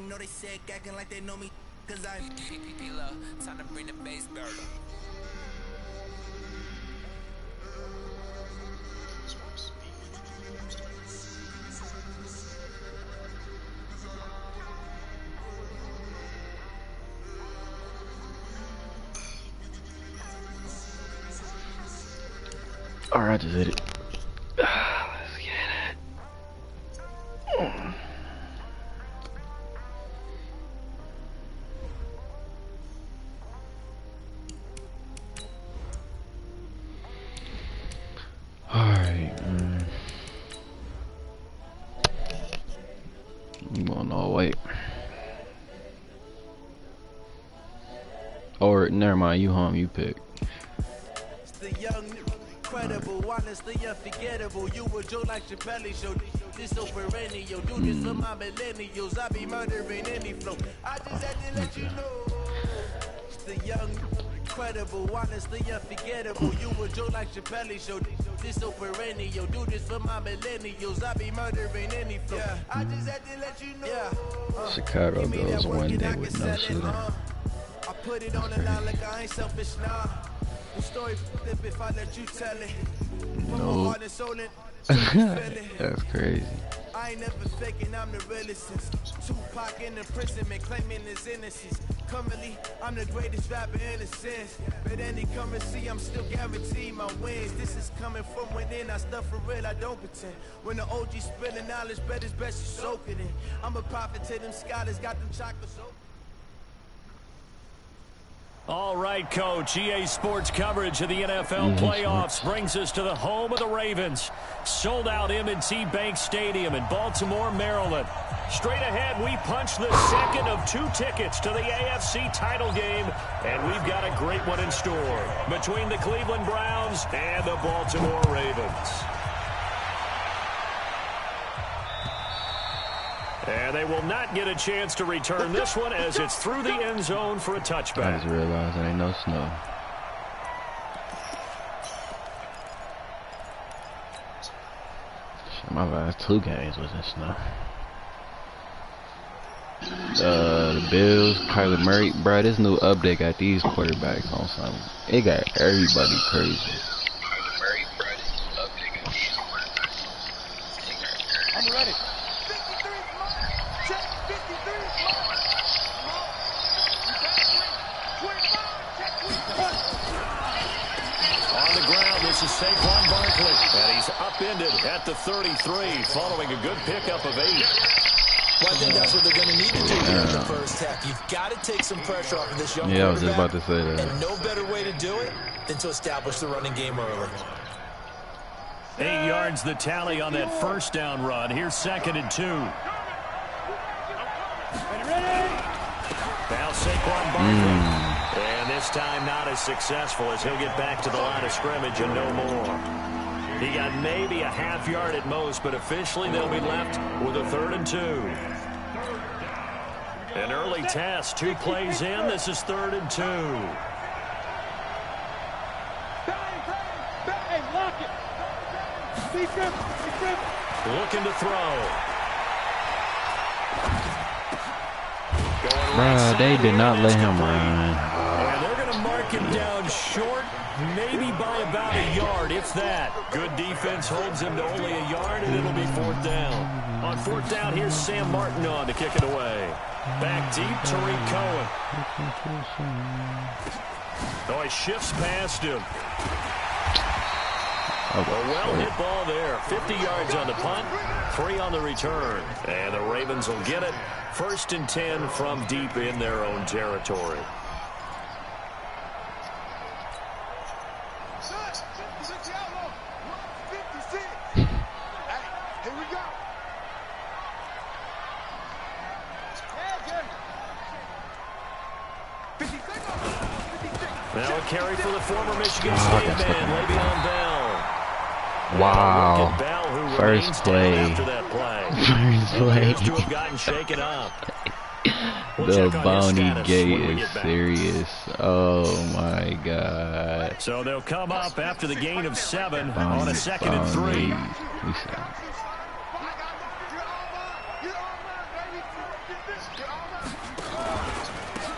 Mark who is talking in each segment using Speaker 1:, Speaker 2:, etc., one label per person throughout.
Speaker 1: know they sick, acting like they know me, cause I'm time to bring the bass burger.
Speaker 2: Alright, I just hit it. Let's get it. Alright, I'm going all wait. Or never mind, you home, you pick.
Speaker 1: Incredible, honestly unforgettable. You would joke like Chappelle show. This so perennial. Do this for my millennials. I be murdering any flow. I just had to let you know. The young, incredible, honestly unforgettable. You would joke like Chappelle show. This so perennial. Do this for my millennials. I be murdering any flow. I just had to let you know.
Speaker 2: Chicago goes one day with no shooting.
Speaker 1: I put it on the line like I ain't selfish now. The story flip if I let you tell it.
Speaker 2: No. That's crazy.
Speaker 1: I ain't never faking, I'm the realest since Tupac in imprisonment, claiming his innocence. Currently, I'm the greatest rapper in a sense. But any currency, I'm still guaranteed my wins. This is coming from within, I stuff for real, I don't pretend. When the OG spilling knowledge, bet it's best you soak it in. I'm a prophet to them scholars, got them chocolates open.
Speaker 3: All right, Coach. EA Sports coverage of the NFL playoffs brings us to the home of the Ravens. Sold out M&T Bank Stadium in Baltimore, Maryland. Straight ahead, we punch the second of 2 tickets to the AFC title game, and we've got a great one in store between the Cleveland Browns and the Baltimore Ravens. And they will not get a chance to return this one as it's through the end zone for a touchback.
Speaker 2: I just realized there ain't no snow. My last 2 games was in snow. The Bills, Kyler Murray, bro, this new update got these quarterbacks on something. It got everybody crazy.
Speaker 1: I'm ready.
Speaker 3: On the ground, this is Saquon Barkley, and he's upended at the 33, following a good pickup of 8.
Speaker 4: Well, I think that's what they're going to need to do here in the first half. You've got to take some pressure off of this young quarterback.
Speaker 2: I was just about to say that.
Speaker 4: And no better way to do it than to establish the running game early.
Speaker 3: 8 yards the tally on that first down run. Here's 2nd and 2. Now Saquon Barkley. And this time not as successful as he'll get back to the line of scrimmage and no more. He got maybe a half yard at most, but officially they'll be left with a 3rd and 2. An early test, 2 plays in. This is 3rd and 2. Looking to throw.
Speaker 2: Bruh, they did not let him run.
Speaker 3: And they're going to mark him down short, maybe by about a yard, if that. Good defense holds him to only a yard, and it'll be 4th down. On 4th down, here's Sam Martin on to kick it away. Back deep, Tariq Cohen. Oh, he shifts past him. A well-hit ball there. 50 yards on the punt, 3 on the return. And the Ravens will get it. 1st and 10 from deep in their own territory. Now a carry for the former Michigan State man, Le'Veon Bell.
Speaker 2: Wow.
Speaker 3: Bell, who
Speaker 2: First play.
Speaker 3: after that play.
Speaker 2: First play.
Speaker 3: To have gotten shaken up.
Speaker 2: The Bounty Gate is serious. Oh my God.
Speaker 3: So they'll come up after the gain of 7 on a 2nd and 3.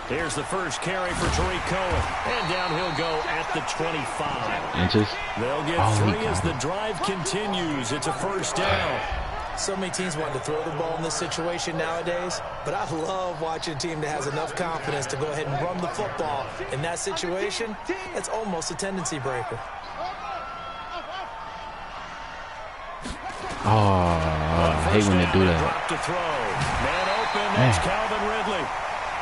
Speaker 3: Here's the first carry for Tariq Cohen. And down he'll go at the 25.
Speaker 2: Inches.
Speaker 3: They'll get 3 as the drive continues. It's a first down.
Speaker 4: So many teams want to throw the ball in this situation nowadays, but I love watching a team that has enough confidence to go ahead and run the football. In that situation, it's almost a tendency breaker.
Speaker 2: Oh, I hate when they do that.
Speaker 3: Drop to throw. Man open. That's Calvin Ridley.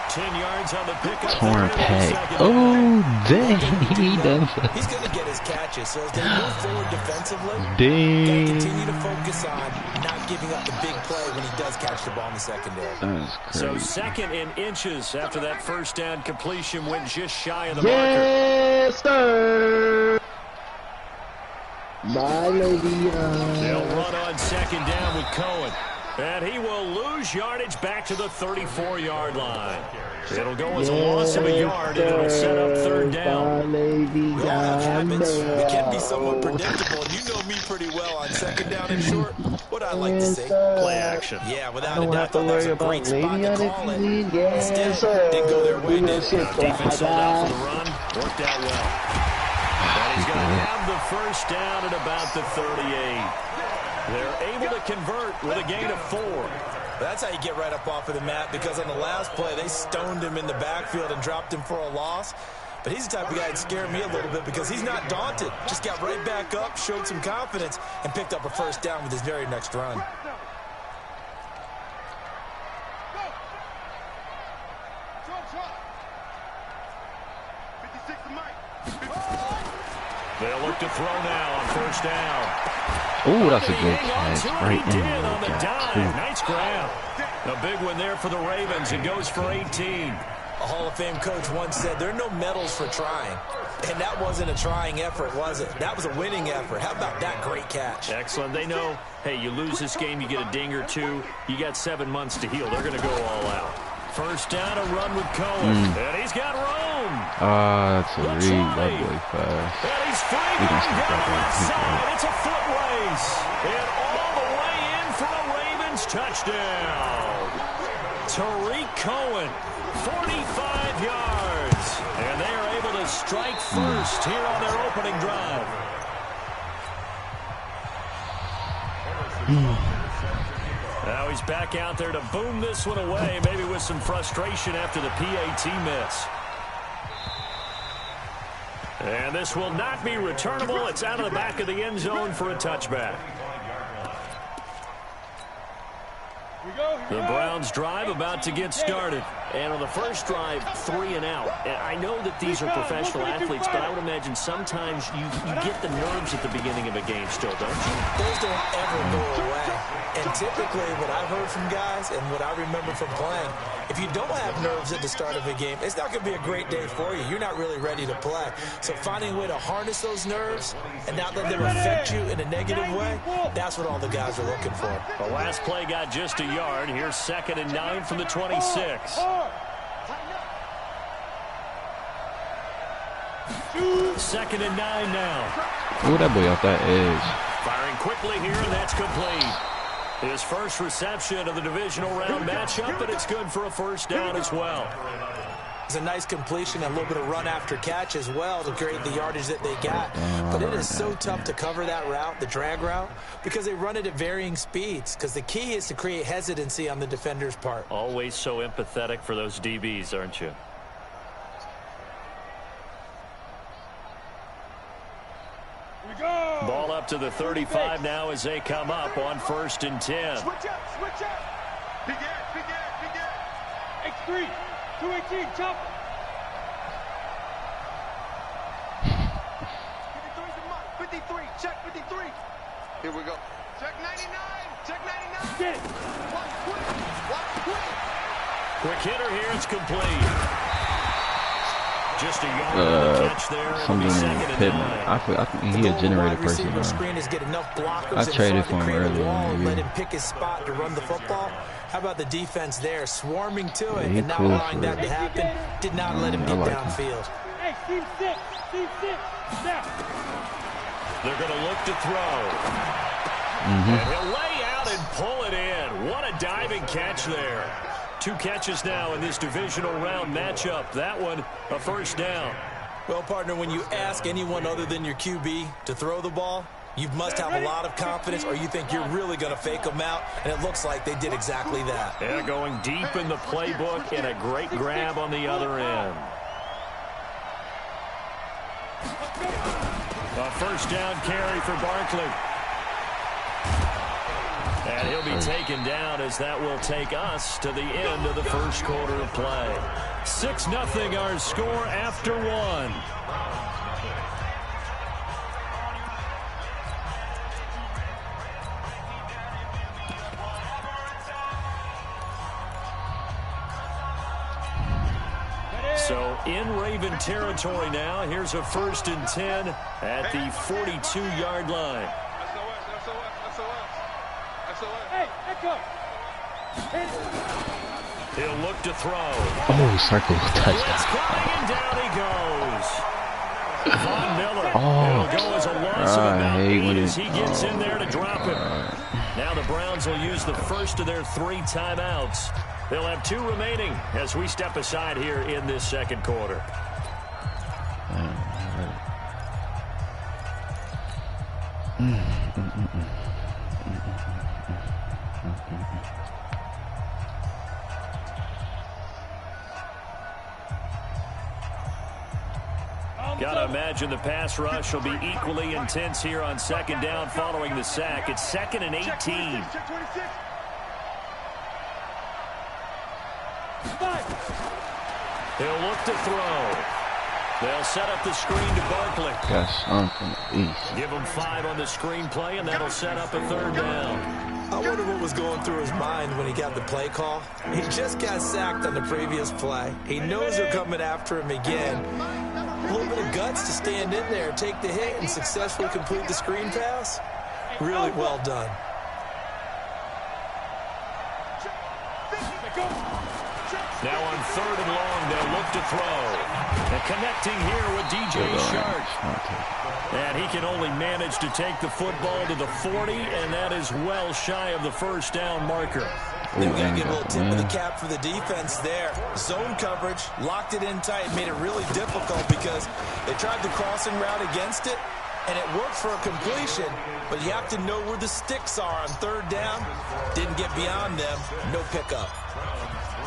Speaker 3: 10 yards on the pickup.
Speaker 2: Torn peg. Oh, dang. He done.
Speaker 4: He's going to get his catches. So as they move forward defensively,
Speaker 2: dang.
Speaker 4: continue to focus on not giving up the big play when he does catch the ball in the secondary.
Speaker 2: That's crazy.
Speaker 3: So second in inches after that first down completion went just shy of the
Speaker 5: Yes, sir. Bye, lady.
Speaker 3: They'll run on second down with Cohen. And he will lose yardage back to the 34-yard line. It'll go as a loss of a yard, and it'll set up third down.
Speaker 4: We all have habits. We can be somewhat predictable, and you know me pretty well on second down and short. What I like to say,
Speaker 3: play action.
Speaker 4: Yeah, without a doubt, that was a great spot to call it. Instead, didn't go their way, did it?
Speaker 3: Defense sold out for the run. Worked out well. And he's going to have the first down at about the 38. They're able to convert with a gain of 4.
Speaker 4: That's how you get right up off of the mat, because on the last play, they stoned him in the backfield and dropped him for a loss. But he's the type of guy that scared me a little bit because he's not daunted. Just got right back up, showed some confidence, and picked up a first down with his very next run.
Speaker 3: They'll look to throw now on first down.
Speaker 2: Oh, that's a good catch. Right in
Speaker 3: on the dive.
Speaker 2: there.
Speaker 3: Nice grab. A big one there for the Ravens. It goes for 18.
Speaker 4: A Hall of Fame coach once said, there are no medals for trying. And that wasn't a trying effort, was it? That was a winning effort. How about that great catch?
Speaker 3: Excellent. They know, hey, you lose this game, you get a ding or two. You got 7 months to heal. They're going to go all out. First down, a run with Cohen. And he's got room.
Speaker 2: That's a read. That boy fast.
Speaker 3: And he's free going down the left side. It's a foot race. And all the way in for a Ravens touchdown. Tariq Cohen, 45 yards. And they are able to strike first here on their opening drive. Now he's back out there to boom this one away, maybe with some frustration after the PAT miss. And this will not be returnable. It's out of the back of the end zone for a touchback. The Browns drive about to get started. And on the first drive, 3 and out. And I know that these are professional athletes, but I would imagine sometimes you get the nerves at the beginning of a game still, don't you?
Speaker 4: Those don't ever go away. And typically what I've heard from guys and what I remember from playing, if you don't have nerves at the start of a game, it's not going to be a great day for you. You're not really ready to play. So finding a way to harness those nerves and not let them affect you in a negative way, that's what all the guys are looking for.
Speaker 3: The last play got just a yard. Here's 2nd and 9 from the 26. Second and 9 now.
Speaker 2: Oh, that boy off that edge.
Speaker 3: Firing quickly here, and that's complete. His first reception of the divisional round matchup, but it's good for a first down as well.
Speaker 4: It's a nice completion, a little bit of run after catch as well to create the yardage that they got. But it is so tough to cover that route, the drag route, because they run it at varying speeds. Because the key is to create hesitancy on the defender's part.
Speaker 3: Always so empathetic for those DBs, aren't you? Ball up to the 35 now as they come up on 1st and 10.
Speaker 6: Switch up. Big air. X3, 218, chop. 53, check 53. Here we go. Check 99. Get it. Watch quick.
Speaker 3: Quick hitter here, it's complete. Just a yard catch there.
Speaker 2: Something in Pittman. I think he a generated person. I traded for him earlier in the
Speaker 4: Let
Speaker 2: year.
Speaker 4: him pick his spot to run the football. How about the defense there, swarming to it
Speaker 2: he
Speaker 4: and not
Speaker 2: cool
Speaker 4: allowing
Speaker 2: for
Speaker 4: that
Speaker 2: it.
Speaker 4: to happen? Did not let him
Speaker 2: I
Speaker 4: get
Speaker 2: like him.
Speaker 4: downfield.
Speaker 6: Hey, team 6. Now.
Speaker 3: They're going to look to throw. And he'll lay out and pull it in. What a diving catch there. 2 catches now in this divisional round matchup. That one, a first down.
Speaker 4: Well, partner, when you ask anyone other than your QB to throw the ball, you must have a lot of confidence, or you think you're really going to fake them out, and it looks like they did exactly that.
Speaker 3: Yeah, going deep in the playbook and a great grab on the other end. A first down carry for Barkley. And he'll be taken down as that will take us to the end of the first quarter of play. 6-0 our score after 1. So in Raven territory now. Here's a 1st and 10 at the 42-yard line.
Speaker 6: Hey, echo.
Speaker 3: He'll look to throw.
Speaker 2: Oh, circle touchdown.
Speaker 3: It's coming, and down he goes. Von Miller.
Speaker 2: Oh,
Speaker 3: It'll go as a loss of
Speaker 2: I
Speaker 3: about
Speaker 2: hate
Speaker 3: 8
Speaker 2: when
Speaker 3: as he
Speaker 2: it-
Speaker 3: gets in there to drop it. Now the Browns will use the first of their 3 timeouts. They'll have 2 remaining as we step aside here in this second quarter. Gotta imagine the pass rush will be equally intense here on 2nd down following the sack. It's 2nd and 18.
Speaker 6: Check 26.
Speaker 3: He'll look to throw. They'll set up the screen to Barkley.
Speaker 2: Got something at least.
Speaker 3: Give him 5 on the screen play, and that'll set up a 3rd down.
Speaker 4: I wonder what was going through his mind when he got the play call. He just got sacked on the previous play. He knows they're coming after him again. A little bit of guts to stand in there, take the hit, and successfully complete the screen pass. Really well done.
Speaker 3: Now on 3rd and long, they'll look to throw. And connecting here with DJ Shark. And he can only manage to take the football to the 40, and that is well shy of the 1st down marker.
Speaker 4: Then we got to give a little tip of the cap for the defense there. Zone coverage, locked it in tight, made it really difficult because they tried the crossing route against it, and it worked for a completion, but you have to know where the sticks are on 3rd down. Didn't get beyond them, no pickup.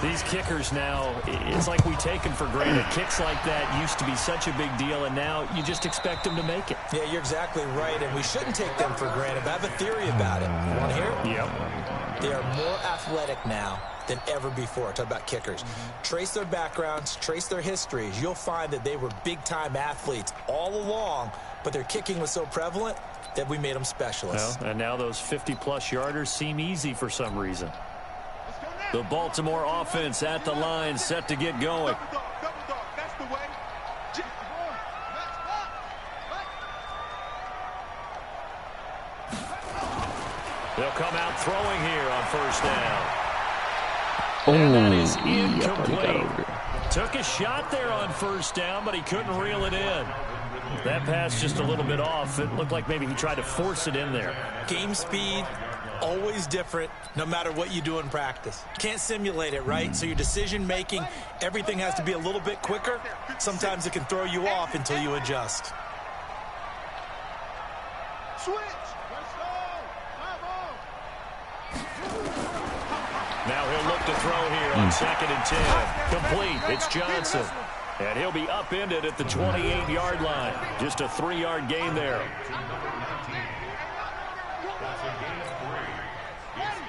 Speaker 3: These kickers now, it's like we take them for granted. Kicks like that used to be such a big deal, and now you just expect them to make it.
Speaker 4: Yeah, you're exactly right, and we shouldn't take them for granted. But I have a theory about it. You want to hear it?
Speaker 3: Yep.
Speaker 4: They are more athletic now than ever before. Talk about kickers. Trace their backgrounds, trace their histories. You'll find that they were big-time athletes all along, but their kicking was so prevalent that we made them specialists.
Speaker 3: Well, and now those 50-plus yarders seem easy for some reason. The Baltimore offense at the line, set to get going.
Speaker 6: Double dog, that's the way.
Speaker 3: They'll come out throwing here on 1st down.
Speaker 2: Oh,
Speaker 3: And that is
Speaker 2: yeah, he got
Speaker 3: incomplete.
Speaker 2: over it.
Speaker 3: Took a shot there on 1st down, but he couldn't reel it in. That pass just a little bit off. It looked like maybe he tried to force it in there.
Speaker 4: Game speed, always different, no matter what you do in practice. Can't simulate it, right? So your decision-making, everything has to be a little bit quicker. Sometimes it can throw you off until you adjust.
Speaker 6: Switch. Let's go.
Speaker 3: Now he'll look to throw here on 2nd and 10. Complete. It's Johnson. And he'll be upended at the 28-yard line. Just a 3-yard gain there.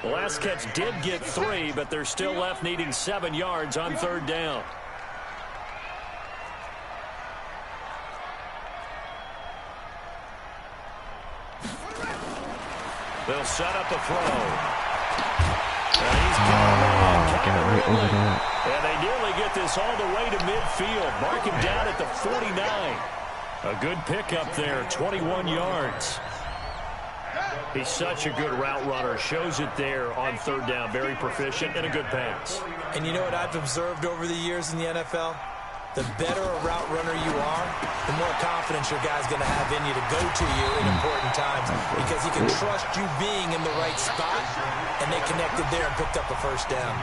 Speaker 3: The last catch did get 3, but they're still left needing 7 yards on 3rd down. They'll set up a throw. And he's
Speaker 2: got right over that.
Speaker 3: And they nearly get this all the way to midfield. Mark him down at the 49. A good pickup there, 21 yards. He's such a good route runner. Shows it there on 3rd down. Very proficient and a good pass.
Speaker 4: And you know what I've observed over the years in the NFL? The better a route runner you are, the more confidence your guy's going to have in you to go to you in important times because he can trust you being in the right spot, and they connected there and picked up a 1st down.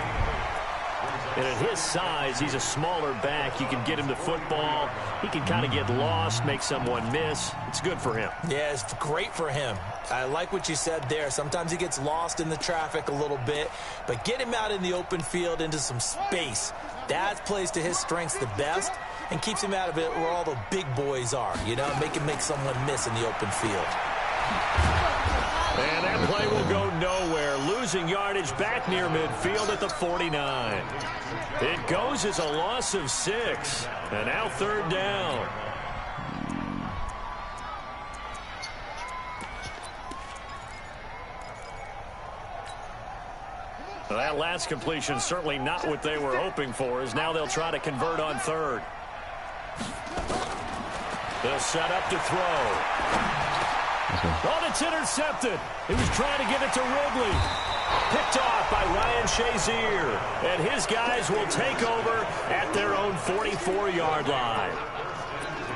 Speaker 3: And at his size, he's a smaller back. You can get him to football. He can kind of get lost, make someone miss. It's good for him.
Speaker 4: Yeah, it's great for him. I like what you said there. Sometimes he gets lost in the traffic a little bit, but get him out in the open field into some space. That plays to his strengths the best and keeps him out of it where all the big boys are, you know, make him make someone miss in the open field.
Speaker 3: And that play will go nowhere. Losing yardage back near midfield at the 49. It goes as a loss of 6. And now 3rd down. Well, that last completion certainly not what they were hoping for, as now they'll try to convert on 3rd. They'll set up to throw. Oh, it's intercepted. He was trying to get it to Ridley. Picked off by Ryan Shazier. And his guys will take over at their own 44-yard line.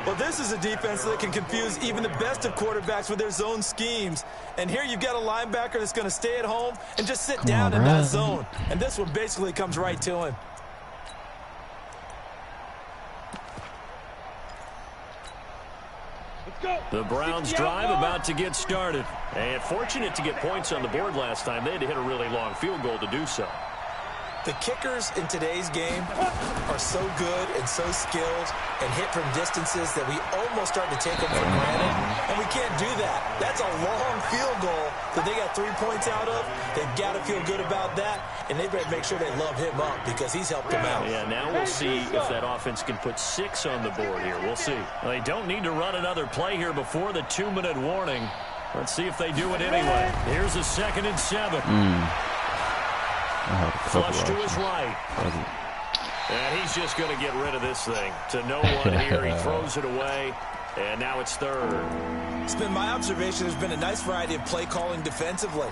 Speaker 4: Well, this is a defense that can confuse even the best of quarterbacks with their zone schemes. And here you've got a linebacker that's going to stay at home and just sit down in that zone. And this one basically comes right to him.
Speaker 3: The Browns drive about to get started. And fortunate to get points on the board last time. They had to hit a really long field goal to do so.
Speaker 4: The kickers in today's game are so good and so skilled and hit from distances that we almost start to take them for granted. And we can't do that. That's a long field goal that they got 3 points out of. They've got to feel good about that. And they better make sure they love him up because he's helped them out.
Speaker 3: Yeah, now we'll see if that offense can put 6 on the board here. We'll see. Well, they don't need to run another play here before the 2-minute warning. Let's see if they do it anyway. Here's a 2nd and 7. Flush to his right. And he's just going to get rid of this thing. To no one here. He throws it away. And now it's 3rd.
Speaker 4: It's been my observation there's been a nice variety of play calling defensively.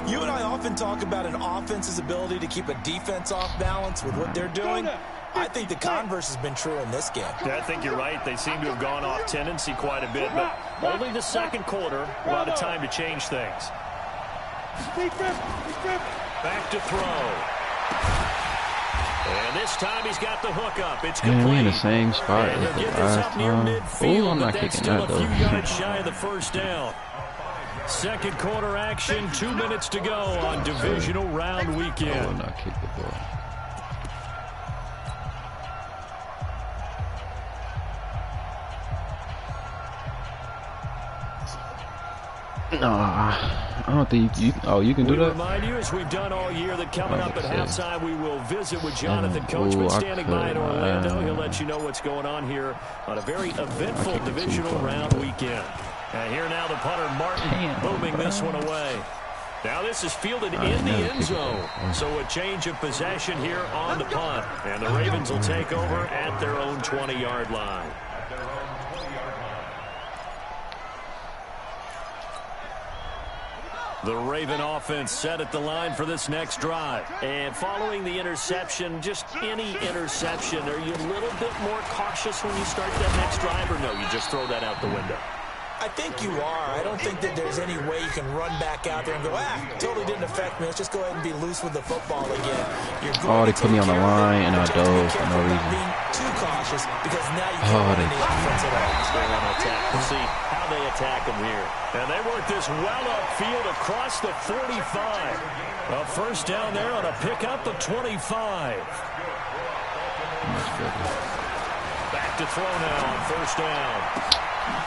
Speaker 4: You and I often talk about an offense's ability to keep a defense off balance with what they're doing. I think the converse has been true in this game.
Speaker 3: Yeah, I think you're right. They seem to have gone off tendency quite a bit, but only the 2nd quarter. A lot of time to change things. Back to throw. And this time he's got the hook up. It's complete.
Speaker 2: We in the same spot as the last time. Oh, I'm not kicking that though.
Speaker 3: A few yards shy of the 1st down. 2nd quarter action. 2 minutes to go on divisional round weekend.
Speaker 2: I will not kick the ball. I don't think you. Oh, you can do that.
Speaker 3: Remind you, as we've done all year, that coming up at halftime, we will visit with Jonathan Coachman standing by in Orlando. He'll let you know what's going on here on a very eventful divisional round weekend. And here now, the punter Martin booming this one away. Now this is fielded in the end zone. So a change of possession here on the punt, and the Ravens will take over at their own 20-yard line. The Raven offense set at the line for this next drive. And following the interception, just any interception, are you a little bit more cautious when you start that next drive, or no, you just throw that out the window?
Speaker 4: I think you are. I don't think that there's any way you can run back out there and go, totally didn't affect me. Let's just go ahead and be loose with the football again.
Speaker 2: Oh, they put me on the line and I dove for no reason.
Speaker 4: Being too cautious because now you can't run the offense at all.
Speaker 3: They want to attack. We'll see how they attack them here. And they work this well upfield across the 45. A 1st down there on a pickup of 25. Back to throw now on 1st down.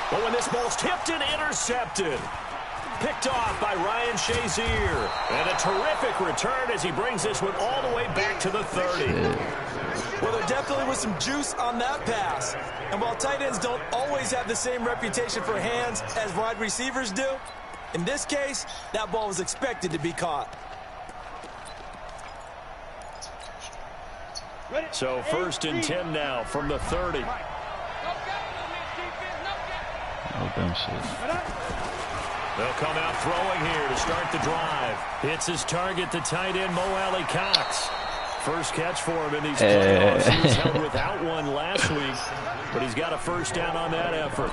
Speaker 3: But when this ball's tipped and intercepted. Picked off by Ryan Shazier. And a terrific return as he brings this one all the way back to the 30.
Speaker 4: Well, there definitely was some juice on that pass. And while tight ends don't always have the same reputation for hands as wide receivers do, in this case, that ball was expected to be caught.
Speaker 3: So 1st and 10 now from the 30.
Speaker 2: Oh, dumb shit.
Speaker 3: They'll come out throwing here to start the drive. Hits his target, the tight end, Mo Alley Cox. First catch for him in these playoffs. He was held without one last week, but he's got a 1st down on that effort.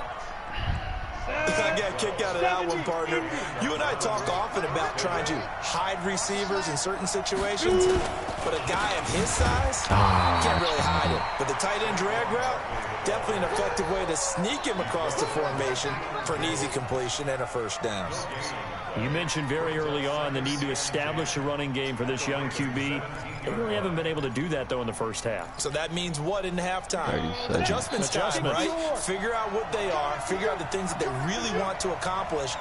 Speaker 4: I got a kick out of that one, partner. You and I talk often about trying to hide receivers in certain situations, but a guy of his size, can't really hide it. But the tight end drag route, definitely an effective way to sneak him across the formation for an easy completion and a first down.
Speaker 3: You mentioned very early on the need to establish a running game for this young QB. They really haven't been able to do that, though, in the first half.
Speaker 4: So that means what in halftime? Adjustments time, right? Figure out what they are, figure out the things that they really want to accomplish,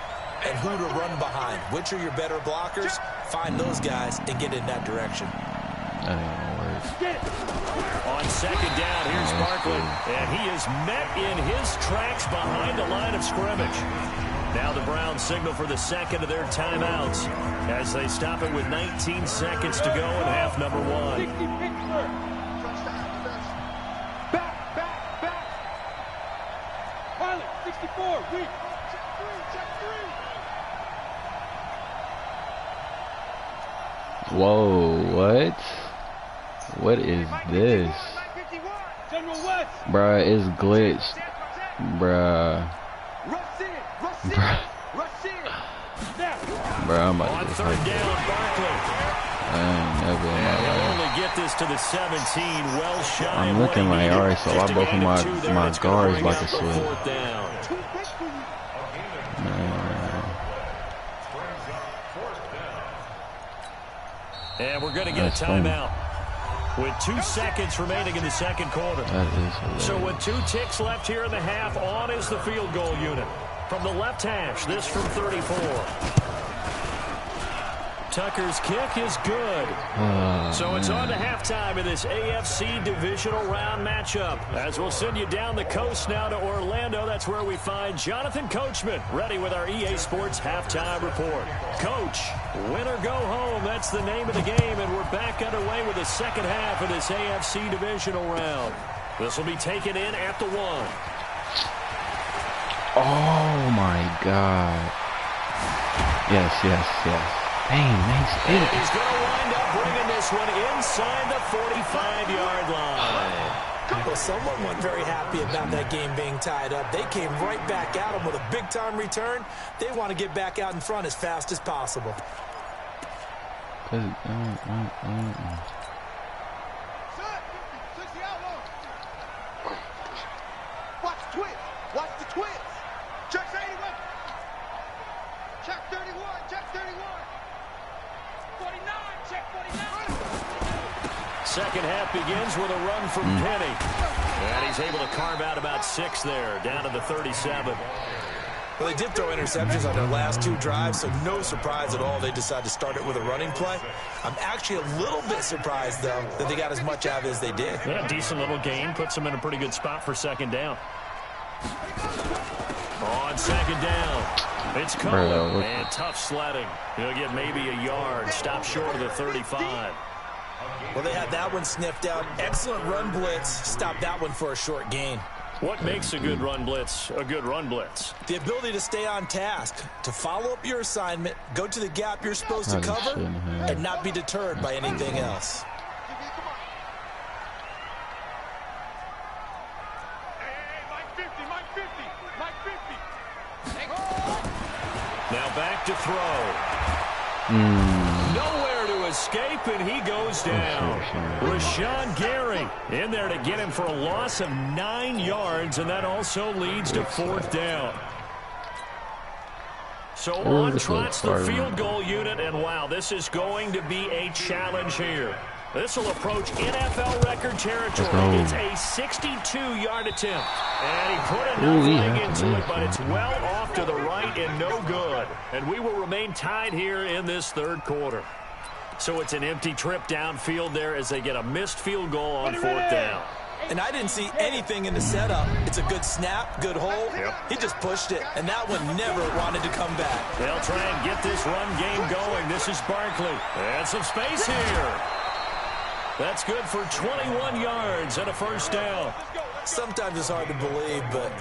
Speaker 4: and who to run behind. Which are your better blockers? Find those guys and get in that direction.
Speaker 2: That ain't gonna work.
Speaker 3: On second down, here's Barkley. And he is met in his tracks behind the line of scrimmage. Now the Browns signal for the second of their timeouts as they stop it with 19 seconds to go in half number 1.
Speaker 6: Back. Pilot, 64, weak. Check three.
Speaker 2: Whoa, what? What is this? Bruh, it's glitched. Bruh. Bruh, I'm about to
Speaker 3: On third down, Barkley.
Speaker 2: I ain't never in my life.
Speaker 3: Only get this to the 17, well shy.
Speaker 2: I'm looking like, alright, so I both of my guards about to slip.
Speaker 3: And we're going to get a timeout with 2 seconds remaining in the second quarter. So with 2 ticks left here in the half, on is the field goal unit. From the left hash, this from 34. Tucker's kick is good. So it's on to halftime in this AFC divisional round matchup. As we'll send you down the coast now to Orlando, that's where we find Jonathan Coachman, ready with our EA Sports halftime report. Coach, win or go home, that's the name of the game, and we're back underway with the second half of this AFC divisional round. This will be taken in at the 1.
Speaker 2: Oh my God. Yes. Dang, nice hit.
Speaker 3: And he's going to wind up bringing this one inside the 45-yard line.
Speaker 4: Well, someone wasn't very happy about that game being tied up. They came right back at him with a big-time return. They want to get back out in front as fast as possible.
Speaker 6: Watch the twins. Watch the twins. Check 81. Check 31. Check 31. 49. Check 49.
Speaker 3: Second half begins with a run from Penny. And he's able to carve out about 6 there, down to the 37.
Speaker 4: Well, they did throw interceptions on their last 2 drives, so no surprise at all they decided to start it with a running play. I'm actually a little bit surprised, though, that they got as much out of it as they did.
Speaker 3: Yeah, decent little gain. Puts them in a pretty good spot for second down. On second down, it's Cole, and tough sledding. He'll get maybe a yard, stop short of the 35.
Speaker 4: Well, they had that one sniffed out. Excellent run blitz. Stop that one for a short gain.
Speaker 3: What makes a good run blitz a good run blitz?
Speaker 4: The ability to stay on task, to follow up your assignment, go to the gap you're supposed to cover, and not be deterred by anything else.
Speaker 3: Now back to throw. Nowhere to escape, and he goes down. Rashawn Gary in there to get him for a loss of 9 yards, and that also leads to 4th down. So on trots the field goal unit, and wow, this is going to be a challenge here. This will approach NFL record territory. It's a 62-yard attempt. And he put enough leg into it, but it's well off to the right and no good. And we will remain tied here in this third quarter. So it's an empty trip downfield there as they get a missed field goal on 4th down.
Speaker 4: And I didn't see anything in the setup. It's a good snap, good hold. He just pushed it, and that one never wanted to come back.
Speaker 3: They'll try and get this run game going. This is Barkley. And some space here. That's good for 21 yards and a 1st down.
Speaker 4: Sometimes it's hard to believe, but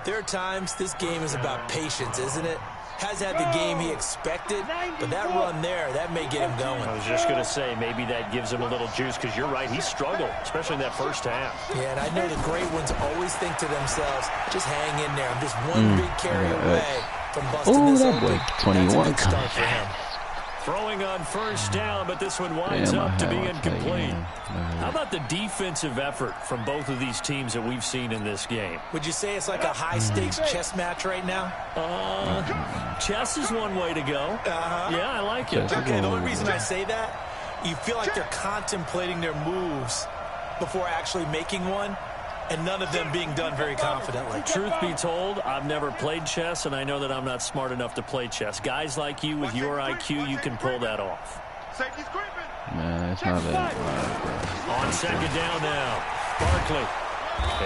Speaker 4: there are times this game is about patience, isn't it? Has had the game he expected, but that run there, that may get him going.
Speaker 3: I was just going to say, maybe that gives him a little juice, because you're right, he struggled, especially in that first half.
Speaker 4: Yeah, and I know the great ones always think to themselves, just hang in there. I'm just one big carry away from busting this open.
Speaker 2: 21
Speaker 4: That's a good start for him.
Speaker 3: Throwing on first down, but this one winds up to be incomplete. How about the defensive effort from both of these teams that we've seen in this game?
Speaker 4: Would you say it's like a high-stakes chess match right now?
Speaker 3: Chess is one way to go. Yeah, I like it.
Speaker 4: Okay, the only reason I say that, you feel like they're contemplating their moves before actually making one, and none of them being done very confidently.
Speaker 3: Truth be told, I've never played chess, and I know that I'm not smart enough to play chess. Guys like you with your IQ, you can pull that off.
Speaker 2: Man, it's not that hard,
Speaker 3: On second down now, Barkley.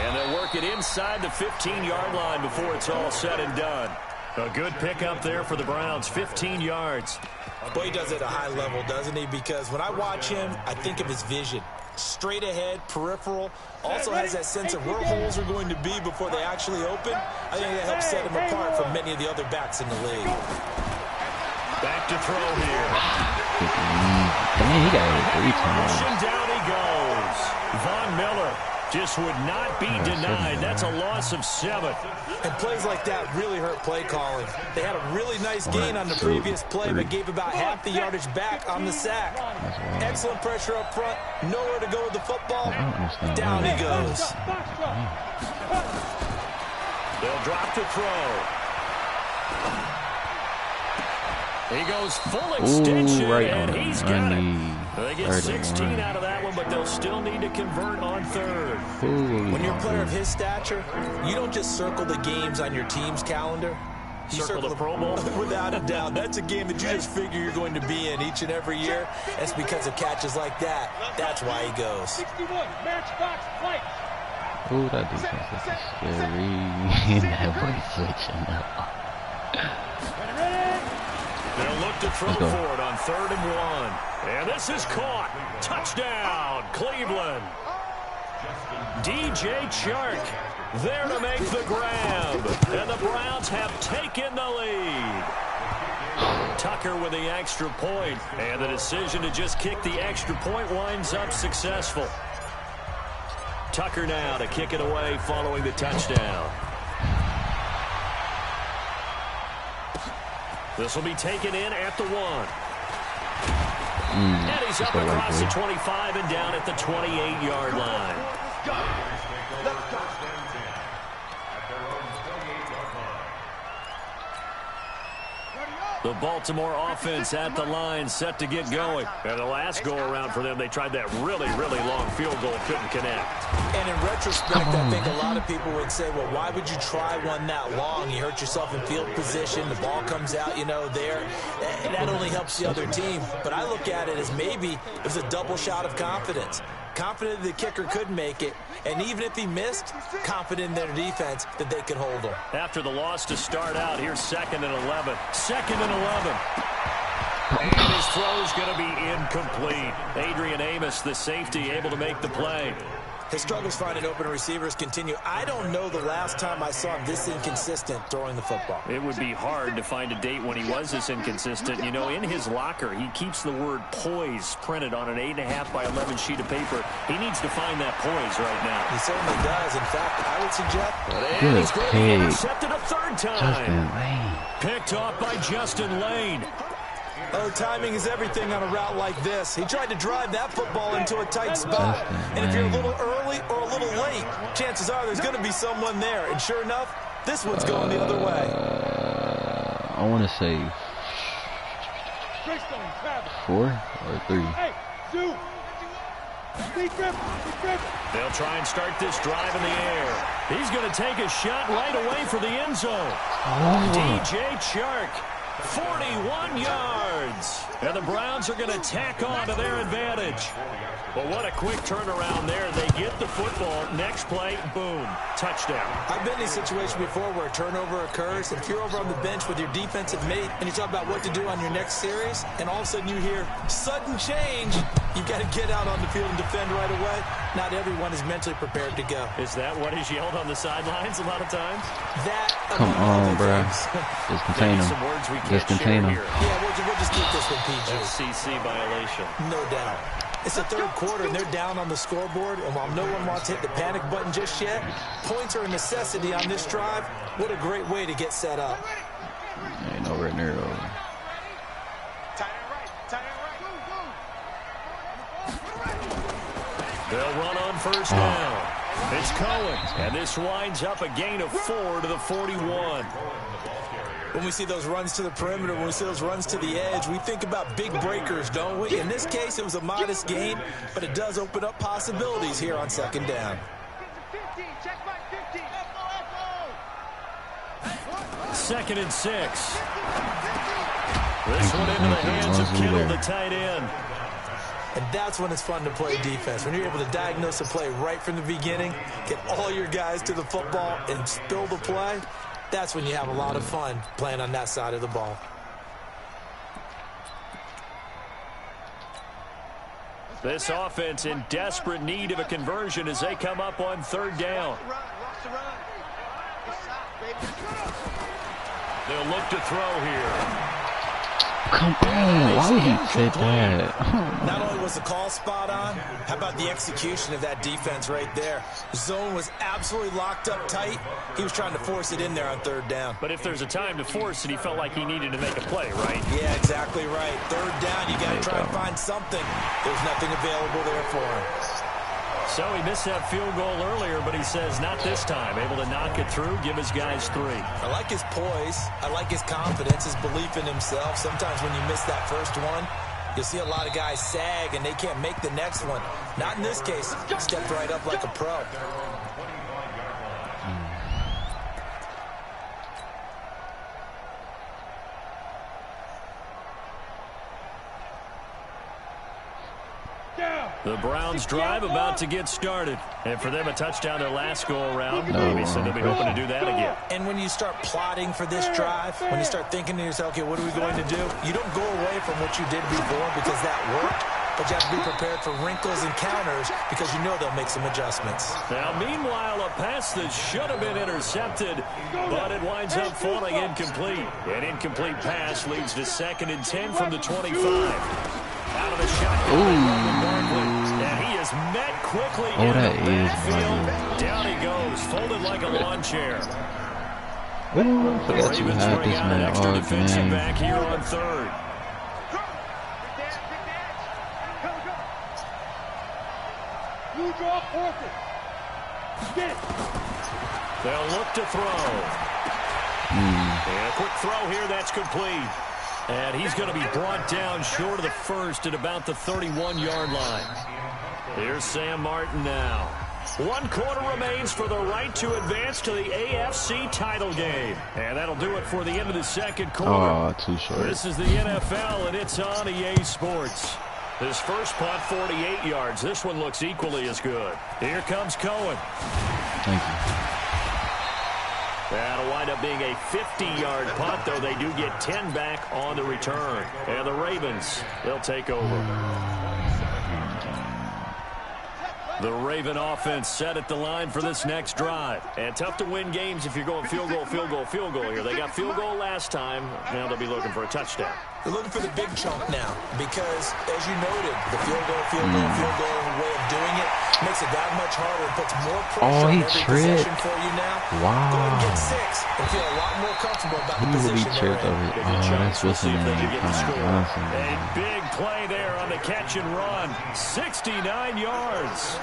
Speaker 3: And they'll work it inside the 15-yard line before it's all said and done. A good pickup there for the Browns, 15 yards.
Speaker 4: Boy, he does it at a high level, doesn't he? Because when I watch him, I think of his vision. Straight ahead, peripheral, also has that sense of where holes are going to be before they actually open. I think that helps set him apart from many of the other backs in the league.
Speaker 3: Back to throw here.
Speaker 2: Dang, he got it 3 times.
Speaker 3: And down he goes. Von Miller just would not be denied. That's a loss of 7.
Speaker 4: And plays like that really hurt play calling. They had a really nice gain on the previous play, but gave about half the yardage back on the sack. Excellent pressure up front. Nowhere to go with the football. Down he goes.
Speaker 3: They'll drop to throw. He goes full extension, and he's got it. They get 16 out of that one, but they'll still need to convert on third.
Speaker 4: When you're a player of his stature, you don't just circle the games on your team's calendar. You
Speaker 3: circle the Pro Bowl?
Speaker 4: Without a doubt. That's a game that you just figure you're going to be in each and every year. That's because of catches like that. That's why he goes.
Speaker 6: 61, matchbox fight.
Speaker 2: Ooh, that defense is scary. That boy switching up.
Speaker 3: They'll look to throw for it on 3rd and 1. And this is caught. Touchdown, Cleveland. DJ Chark there to make the grab. And the Browns have taken the lead. Tucker with the extra point. And the decision to just kick the extra point winds up successful. Tucker now to kick it away following the touchdown. This will be taken in at the 1. And he's up across the 25 and down at the 28-yard line. The Baltimore offense at the line, set to get going. And the last go-around for them, they tried that really, really long field goal, couldn't connect.
Speaker 4: And in retrospect, I think a lot of people would say, well, why would you try one that long? You hurt yourself in field position. The ball comes out, you know, there. That only helps the other team. But I look at it as maybe it was a double shot of confidence. Confident the kicker could make it, and even if he missed, confident in their defense that they could hold him.
Speaker 3: After the loss to start out, here's 2nd and 11. 2nd and 11. And his throw's going to be incomplete. Adrian Amos, the safety, able to make the play.
Speaker 4: His struggles finding open receivers continue. I don't know the last time I saw him this inconsistent throwing the football.
Speaker 3: It would be hard to find a date when he was this inconsistent. You know, in his locker, he keeps the word poise printed on an 8.5 by 11 sheet of paper. He needs to find that poise right now.
Speaker 4: He certainly does. In fact, I would suggest...
Speaker 3: And he's going to be intercepted a 3rd time. Picked off by Justin Lane.
Speaker 4: Oh, timing is everything on a route like this. He tried to drive that football into a tight spot. And if you're a little early or a little late, chances are there's going to be someone there. And sure enough, this one's going the other way.
Speaker 2: I want to say 4 or 3.
Speaker 3: They'll try and start this drive in the air. He's going to take a shot right away for the end zone. DJ Chark. 41 yards. And the Browns are going to tack on to their advantage. But what a quick turnaround there. They get the football. Next play, boom, touchdown.
Speaker 4: I've been in a situation before where a turnover occurs. And if you're over on the bench with your defensive mate and you talk about what to do on your next series, and all of a sudden you hear sudden change, you've got to get out on the field and defend right away. Not everyone is mentally prepared to go.
Speaker 3: Is that what is yelled on the sidelines a lot of times?
Speaker 4: That.
Speaker 2: Come on, bro. Just contain him.
Speaker 3: Some words we
Speaker 2: Just contain him.
Speaker 4: Yeah, we'll just keep this one PG.
Speaker 3: FCC violation.
Speaker 4: No doubt. It's the 3rd quarter, and they're down on the scoreboard. And while no one wants to hit the panic button just yet, points are a necessity on this drive. What a great way to get set up.
Speaker 2: Ain't nowhere near over.
Speaker 3: They'll run on first down. It's Cohen, and this winds up a gain of 4 to the 41.
Speaker 4: When we see those runs to the perimeter, when we see those runs to the edge, we think about big breakers, don't we? In this case, it was a modest gain, but it does open up possibilities here on second down.
Speaker 3: Second and 6. This one into the hands of Kittle, the tight end.
Speaker 4: And that's when it's fun to play defense. When you're able to diagnose a play right from the beginning, get all your guys to the football, and spill the play, that's when you have a lot of fun playing on that side of the ball.
Speaker 3: This offense in desperate need of a conversion as they come up on third down. They'll look to throw here.
Speaker 2: Come on, why would he say that?
Speaker 4: Not only was the call spot on, how about the execution of that defense right there? The zone was absolutely locked up tight. He was trying to force it in there on third down.
Speaker 3: But if there's a time to force it, he felt like he needed to make a play, right?
Speaker 4: Yeah, exactly right. Third down, you got to try and find something. There's nothing available there for him.
Speaker 3: So he missed that field goal earlier, but he says not this time. Able to knock it through, give his guys 3.
Speaker 4: I like his poise. I like his confidence, his belief in himself. Sometimes when you miss that first one, you'll see a lot of guys sag and they can't make the next one. Not in this case. Stepped right up like a pro.
Speaker 3: The Browns drive about to get started. And for them, a touchdown their last go-around. Obviously, they'll be hoping to do that again.
Speaker 4: And when you start plotting for this drive, when you start thinking to yourself, okay, what are we going to do? You don't go away from what you did before because that worked. But you have to be prepared for wrinkles and counters because you know they'll make some adjustments.
Speaker 3: Now, meanwhile, a pass that should have been intercepted, but it winds up falling incomplete. An incomplete pass leads to 2nd and 10 from the 25. Out of the shotgun. And he is met quickly in the backfield. Down he goes, folded like a lawn chair.
Speaker 2: Ooh, I forgot you
Speaker 3: Ravens
Speaker 2: had
Speaker 3: bring
Speaker 2: this
Speaker 3: out an
Speaker 2: man.
Speaker 3: extra
Speaker 2: Oh,
Speaker 3: defensive
Speaker 2: man.
Speaker 3: back here on third.
Speaker 6: You draw forfeit. Get it.
Speaker 3: They'll look to throw. And a quick throw here, that's complete. And he's going to be brought down short of the first at about the 31-yard line. Here's Sam Martin now. 1 quarter remains for the right to advance to the AFC title game. And that'll do it for the end of the second quarter.
Speaker 2: Oh, too short.
Speaker 3: This is the NFL, and it's on EA Sports. This first punt, 48 yards. This one looks equally as good. Here comes Cohen.
Speaker 2: Thank you.
Speaker 3: That'll wind up being a 50-yard punt, though they do get 10 back on the return. And the Ravens, they'll take over. The Raven offense set at the line for this next drive. And tough to win games if you're going field goal, field goal, field goal here. They got field goal last time. Now they'll be looking for a touchdown.
Speaker 4: They're looking for the big chunk now because, as you noted, the field goal way of doing it makes it that much harder and puts more pressure on every possession for you now.
Speaker 2: Wow.
Speaker 4: Go ahead and get 6 and feel a lot more comfortable about the position they're in.
Speaker 2: That's what's in there.
Speaker 3: A big play there on the catch and run. 69 yards.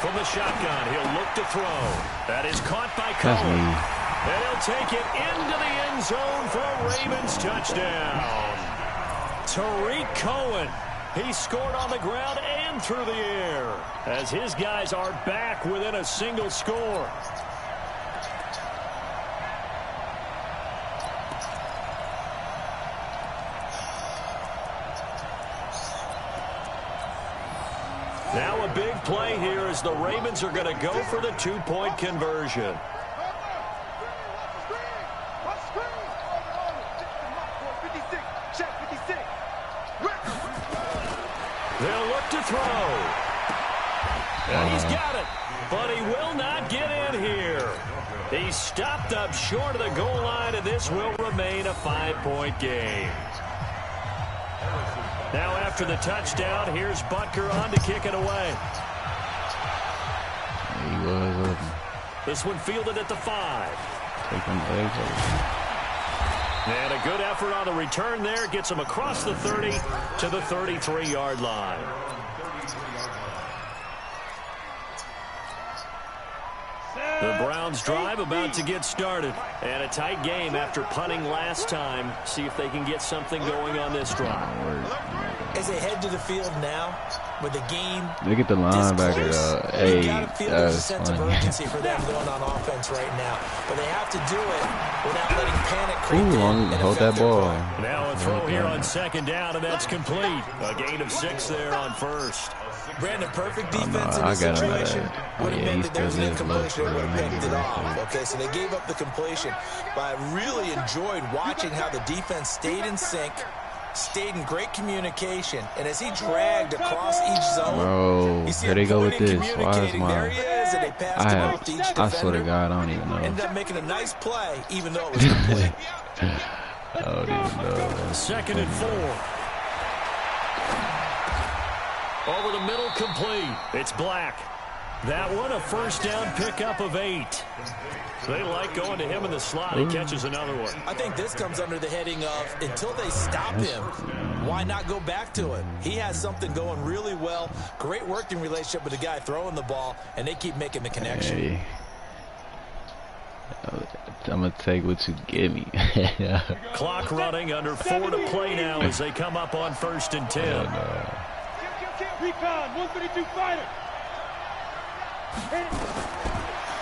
Speaker 3: From the shotgun, he'll look to throw. That is caught by Cohen. And he'll take it into the end zone for a Ravens touchdown. Tariq Cohen. He scored on the ground and through the air as his guys are back within a single score. Now a big play here as the Ravens are going to go for the 2-point conversion. They'll look to throw. And he's got it, but he will not get in here. He stopped up short of the goal line, and this will remain a 5-point game. Now after the touchdown, here's Butker on to kick it away.
Speaker 2: He was open.
Speaker 3: This one fielded at the 5.
Speaker 2: Take them legs over.
Speaker 3: And a good effort on the return there. Gets him across the 30 to the 33-yard line. The Browns drive about to get started. And a tight game after punting last time. See if they can get something going on this drive.
Speaker 4: As they head to the field now, with the game
Speaker 2: Look at the linebacker, though. Hey,
Speaker 4: you gotta feel there's a sense of
Speaker 2: funny.
Speaker 4: urgency for them going on offense right now. But they have to do it without letting panic creep in and
Speaker 2: hold that
Speaker 4: affect their
Speaker 2: ball.
Speaker 4: play.
Speaker 3: Now a throw here on second down, and that's complete. A gain of 6 there on first.
Speaker 4: Brandon, perfect defense in
Speaker 2: I
Speaker 4: this
Speaker 2: got him at
Speaker 4: situation
Speaker 2: that.
Speaker 4: would have
Speaker 2: Yeah,
Speaker 4: meant
Speaker 2: he
Speaker 4: that there was
Speaker 2: still
Speaker 4: an
Speaker 2: is
Speaker 4: incompletion.
Speaker 2: low,
Speaker 4: It would have
Speaker 2: so
Speaker 4: picked it
Speaker 2: maybe
Speaker 4: off. Okay, so they gave up the completion. But I really enjoyed watching how the defense stayed in sync, stayed in great communication, and as he dragged across each zone,
Speaker 2: Bro,
Speaker 4: you see
Speaker 2: here they
Speaker 4: him
Speaker 2: go with
Speaker 4: pointing,
Speaker 2: this. Why is
Speaker 4: communicating. There he is, and they passed him off to each defender.
Speaker 2: I swear to God, I don't even know.
Speaker 4: Ended up making a nice play, even though it was complete.
Speaker 2: I don't even know.
Speaker 3: Second and 4. Over the middle, complete. It's Black. That one, a first down pickup of 8. They like going to him in the slot. He catches another one.
Speaker 4: I think this comes under the heading of, until they stop him, why not go back to it? He has something going really well. Great working relationship with the guy throwing the ball, and they keep making the connection.
Speaker 2: Hey. I'm going to take what you give me.
Speaker 3: Clock running, under 4 to play now as they come up on 1st and 10.
Speaker 6: Recon, 132 fighter.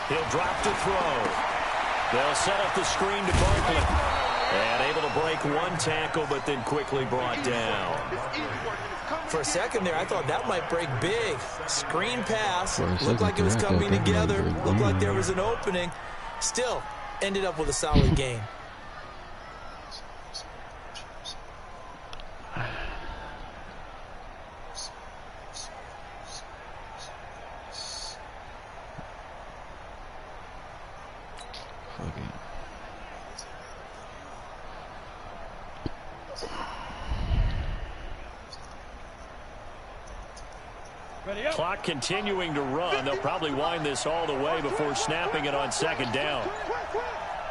Speaker 3: He'll drop to throw. They'll set up the screen to Barkley. And able to break one tackle, but then quickly brought down.
Speaker 4: For a second there, I thought that might break big. Screen pass. Looked like it was coming together. Looked like there was an opening. Still, ended up with a solid game.
Speaker 3: Clock continuing to run. They'll probably wind this all the way before snapping it on second down.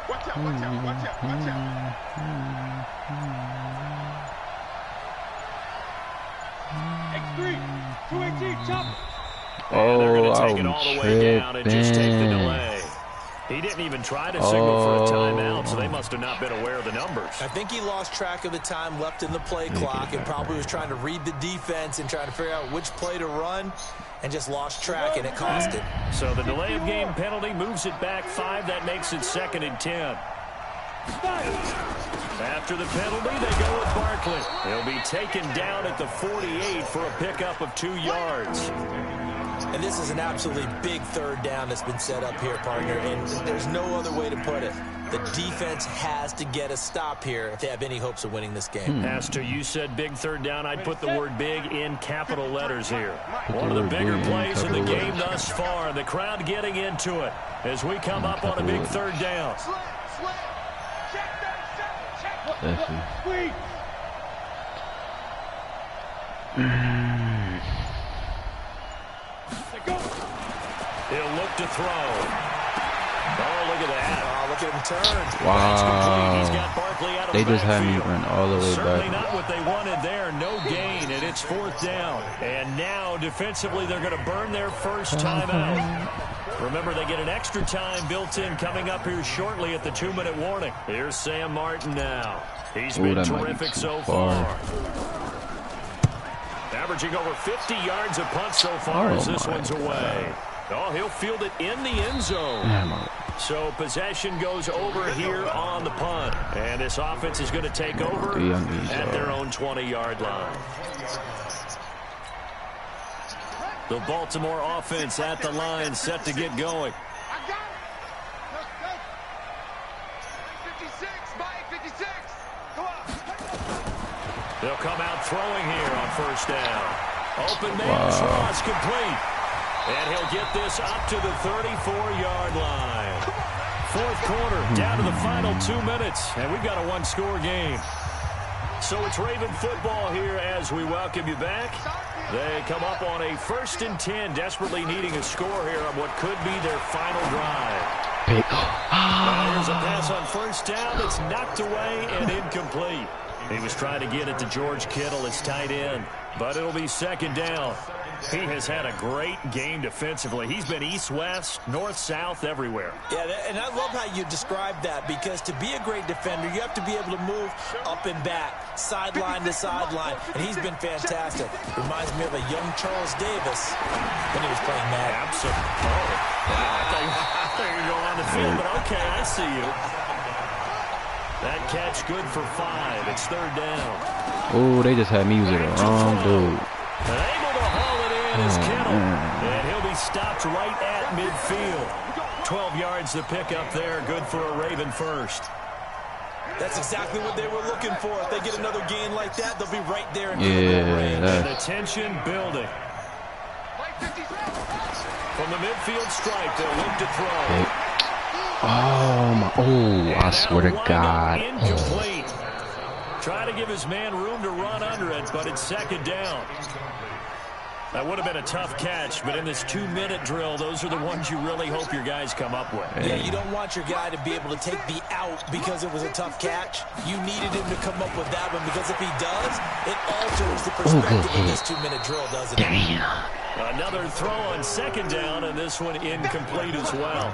Speaker 6: Watch out, watch out, watch out, watch out. X3, 218, chop.
Speaker 3: And they're going to take it all the way down and just take the delay. He didn't even try to signal for a timeout, so they must have not been aware of the numbers.
Speaker 4: I think he lost track of the time left in the play clock and probably was trying to read the defense and trying to figure out which play to run and just lost track, and it cost him.
Speaker 3: So the delay of game penalty moves it back 5. That makes it 2nd and 10. After the penalty, they go with Barkley. He'll be taken down at the 48 for a pickup of 2 yards.
Speaker 4: And this is an absolutely big third down that's been set up here, partner, and there's no other way to put it. The defense has to get a stop here if they have any hopes of winning this game.
Speaker 3: Pastor, you said big third down. I'd put the word big in capital letters here. One of the bigger plays in the game thus far. The crowd getting into it as we come up on a big third down. He'll look to throw. Oh, look at that.
Speaker 4: Oh, look at him turn.
Speaker 2: Wow.
Speaker 3: He's got Barkley out of
Speaker 2: They
Speaker 3: the
Speaker 2: just had me
Speaker 3: backfield.
Speaker 2: run all the way
Speaker 3: Certainly
Speaker 2: back.
Speaker 3: not what they wanted there. No gain, and it's 4th down. And now, defensively, they're going to burn their first time out. Remember, they get an extra time built in coming up here shortly at the 2-minute warning. Here's Sam Martin now. He's been terrific so far. Averaging over 50 yards a punt so far as this one's away. Oh, he'll field it in the end zone. So possession goes over here on the punt. And this offense is going to take over at their own 20-yard line. The Baltimore offense at the line, set to get going.
Speaker 6: I got it. Go. 56, Mike, 56. Go on.
Speaker 3: They'll come out throwing here on first down. Open man, Ross complete. And he'll get this up to the 34-yard line. 4th quarter, down to the final 2 minutes, and we've got a 1-score game. So it's Raven football here as we welcome you back. They come up on a 1st and 10, desperately needing a score here on what could be their final drive.
Speaker 2: Pick.
Speaker 3: Here's a pass on first down that's knocked away and incomplete. He was trying to get it to George Kittle, his tight end, but it'll be second down. He has had a great game defensively. He's been east-west, north-south, everywhere.
Speaker 4: Yeah, and I love how you described that, because to be a great defender, you have to be able to move up and back, sideline to sideline, and he's been fantastic. Reminds me of a young Charles Davis when he was playing Madden.
Speaker 3: Absolutely. Oh, I thought you were going on the field, but okay, I see you. That catch good for 5. It's third down.
Speaker 2: Oh, they just had me using the wrong dude.
Speaker 3: And able to haul it in is Kittle. And he'll be stopped right at midfield. 12 yards to pick up there. Good for a Raven first.
Speaker 4: That's exactly what they were looking for. If they get another gain like that, they'll be right there in
Speaker 2: Yeah,
Speaker 4: range.
Speaker 3: And the tension building. From the midfield stripe, they'll look to throw.
Speaker 2: Oh, my. Oh, I swear to God.
Speaker 3: Incomplete. Try to give his man room to run under it, but it's second down. That would have been a tough catch, but in this 2-minute drill, those are the ones you really hope your guys come up with.
Speaker 4: Yeah, you don't want your guy to be able to take the out because it was a tough catch. You needed him to come up with that one, because if he does, it alters the perspective of this 2-minute drill, doesn't it?
Speaker 2: Damn.
Speaker 3: Another throw on second down, and this one incomplete as well.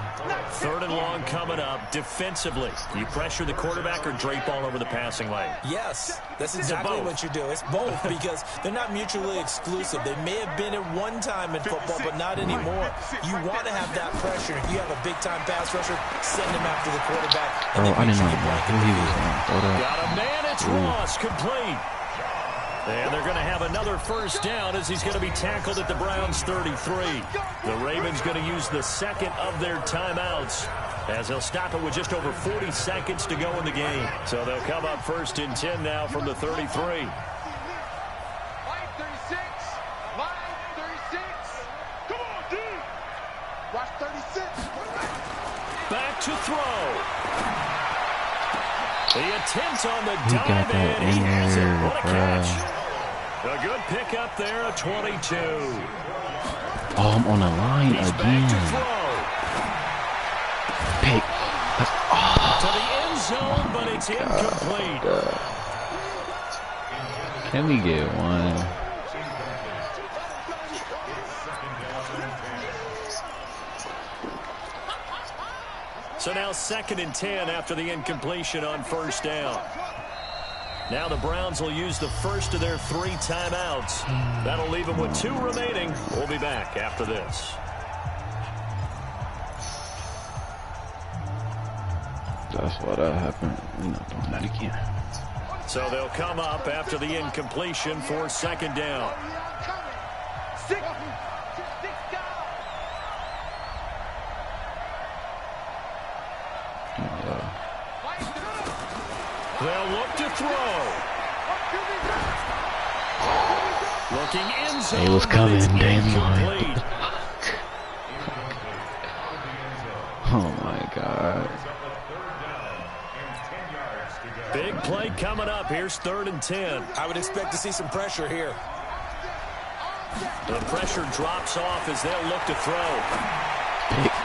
Speaker 3: Third and long coming up. Defensively, you pressure the quarterback or drape all over the passing lane?
Speaker 4: Yes, that's exactly what you do. It's both, because they're not mutually exclusive. They may have been at one time in football, but not anymore. You want to have that pressure. If you have a big-time pass rusher, send him after the quarterback.
Speaker 2: Bro, I didn't know who he was on.
Speaker 3: Got a man, it's Ross, complete. And they're going to have another first down as he's going to be tackled at the Browns' 33. The Ravens going to use the second of their timeouts as they'll stop it with just over 40 seconds to go in the game. So they'll come up first and 10 now from the 33.
Speaker 6: Line 36. Line 36. Come on, D. Watch 36.
Speaker 3: Back to throw. The attempt on the
Speaker 2: He got
Speaker 3: dive
Speaker 2: that
Speaker 3: in. He has it.
Speaker 2: in
Speaker 3: What a
Speaker 2: there,
Speaker 3: catch. A good pickup there, a 22.
Speaker 2: Oh, I'm on the line
Speaker 3: He's
Speaker 2: again.
Speaker 3: back to throw.
Speaker 2: Pick.
Speaker 3: To the end zone, but it's incomplete.
Speaker 2: Can we get one?
Speaker 3: So now second and 10 after the incompletion on first down. Now the Browns will use the first of their 3 timeouts. That'll leave them with 2 remaining. We'll be back after this.
Speaker 2: That's why that happened. We're not doing that again.
Speaker 3: So they'll come up after the incompletion for second down. They'll look to throw. Looking in zone.
Speaker 2: It was coming, damn.
Speaker 3: Incomplete.
Speaker 2: Oh my God.
Speaker 3: Big play coming up. Here's third and 10.
Speaker 4: I would expect to see some pressure here.
Speaker 3: The pressure drops off as they'll look to throw.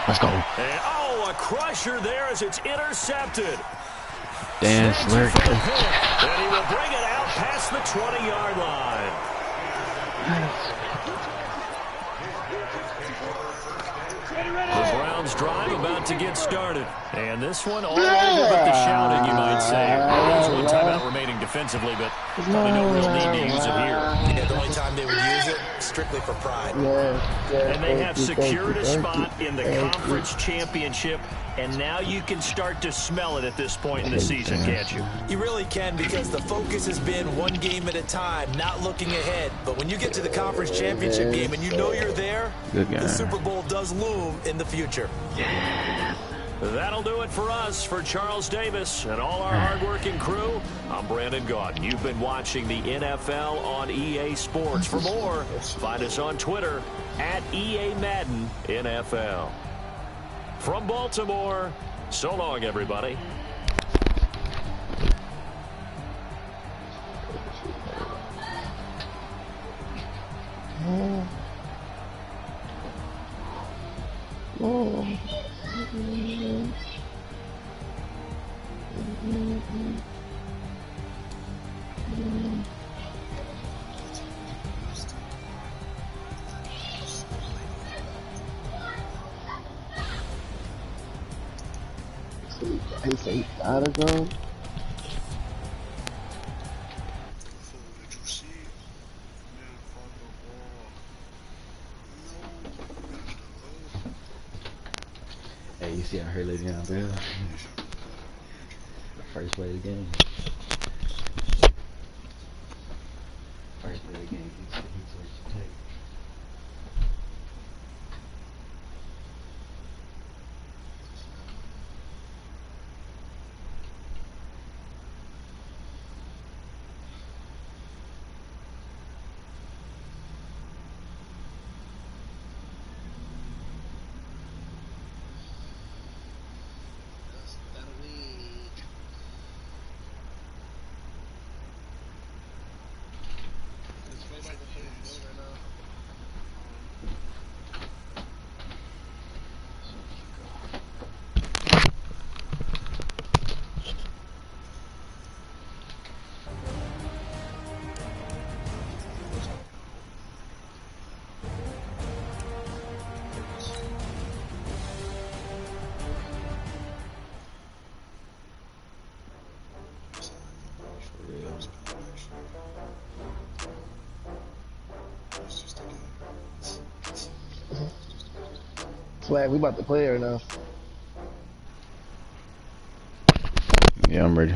Speaker 2: Let's go.
Speaker 3: And, oh, a crusher there as it's intercepted.
Speaker 2: Dan Slurk.
Speaker 3: And he will bring it out past the 20-yard line. The Browns drive about to get started. And this one all over but the shouting, you might say. There's one timeout remaining defensively, but probably no real need to use it here.
Speaker 4: Yeah, the only time they would use it, strictly for pride.
Speaker 3: And they have secured a spot in the conference championship, and now you can start to smell it at this point in the season, can't you?
Speaker 4: You really can, because the focus has been one game at a time, not looking ahead. But when you get to the conference championship game and you know you're there, the Super Bowl does loom in the future.
Speaker 3: That'll do it for us. For Charles Davis and all our hardworking crew, I'm Brandon Gaudin. You've been watching the NFL on EA Sports. For more, find us on Twitter at EA Madden NFL. From Baltimore, so long, everybody.
Speaker 5: Oh. He said he gotta go.
Speaker 2: Hey, you see I heard Lady on Bill? The first play of the game. First play of the game, he switched the tape.
Speaker 5: Swag, we about to play her now.
Speaker 2: Yeah, I'm ready.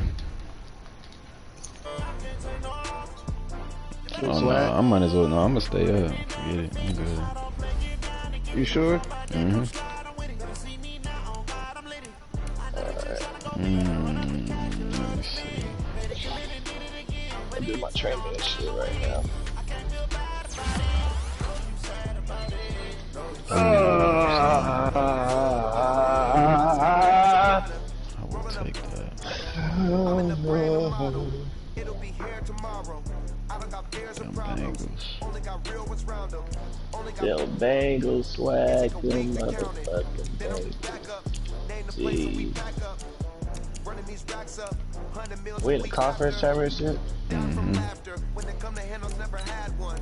Speaker 2: Oh no, I might as well. No, I'm gonna stay up. Forget it. I'm good.
Speaker 5: You sure?
Speaker 2: Mm-hmm. Let me see.
Speaker 5: I'm doing my training and shit right now.
Speaker 2: I will take that.
Speaker 1: It'll be here tomorrow. I done got beers and
Speaker 2: Them Bengals.
Speaker 1: only got real ones round them.
Speaker 5: Yo, Bengals, Swag, them motherfucking Bengals. Jeez. We in the conference championship?
Speaker 2: Mm-hmm.
Speaker 1: When they come to handles, never had one.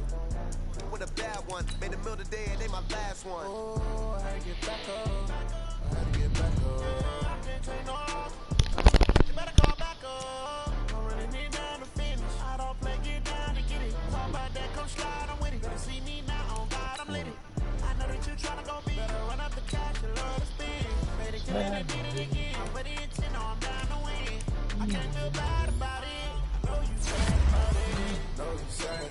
Speaker 1: With a bad one, made a meal today and they my last one. Oh, I had to get back up. I had to get back up. You better call back up. I'm running it down to finish. I don't play, get down to get it. Talk about that, come slide, I'm with it. Gonna see me now, on God, I'm lit it. I know that you tryna go big. Better run up the cash, you love to spin. Made it kill it and did it again. But the intent, no, I'm down to win. I can't feel bad about it. I know you sad about it. Know you sad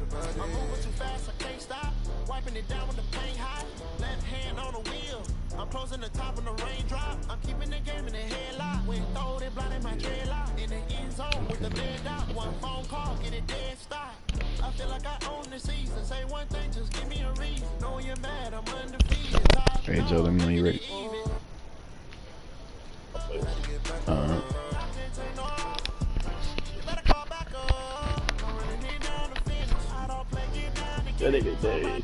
Speaker 1: about it. I'm moving too fast, I can't stop. Wiping it down with the paint hot. Left hand on the wheel. I'm closing the top on the raindrop. I'm keeping the game in the headlock. When throw it, blinding my dreadlock. In the end zone with the bed out. One phone call, get it dead stop. I feel like I own the season. Say one thing, just give me a reason. Know you're mad, I'm undefeated.
Speaker 2: Hey Joe, let me know you ready.
Speaker 5: That nigga dead.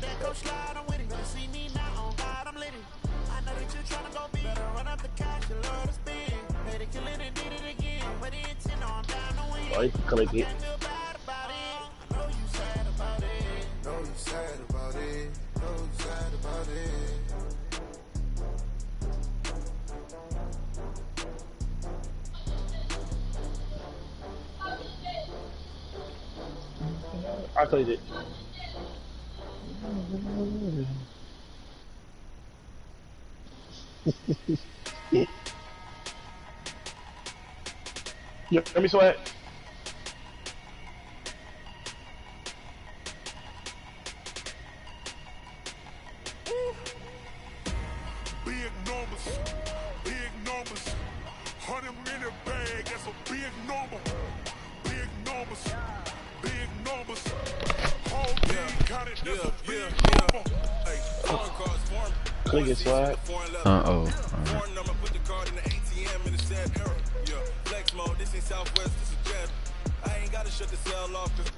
Speaker 5: Oh, you can click it. I clicked it. Yo, let me Swag.
Speaker 7: Big numbers, 100 minute bag, that's a big number. Big numbers, whole team counted, that's a big number. Hey, foreign cards, foreign.
Speaker 5: Click it, Swag.
Speaker 2: Uh-oh.
Speaker 7: Foreign number, put the card in the ATM in the sad era. Yeah, flex mode, this ain't Southwest, this is Jeb. I ain't gotta shut the cell off, cause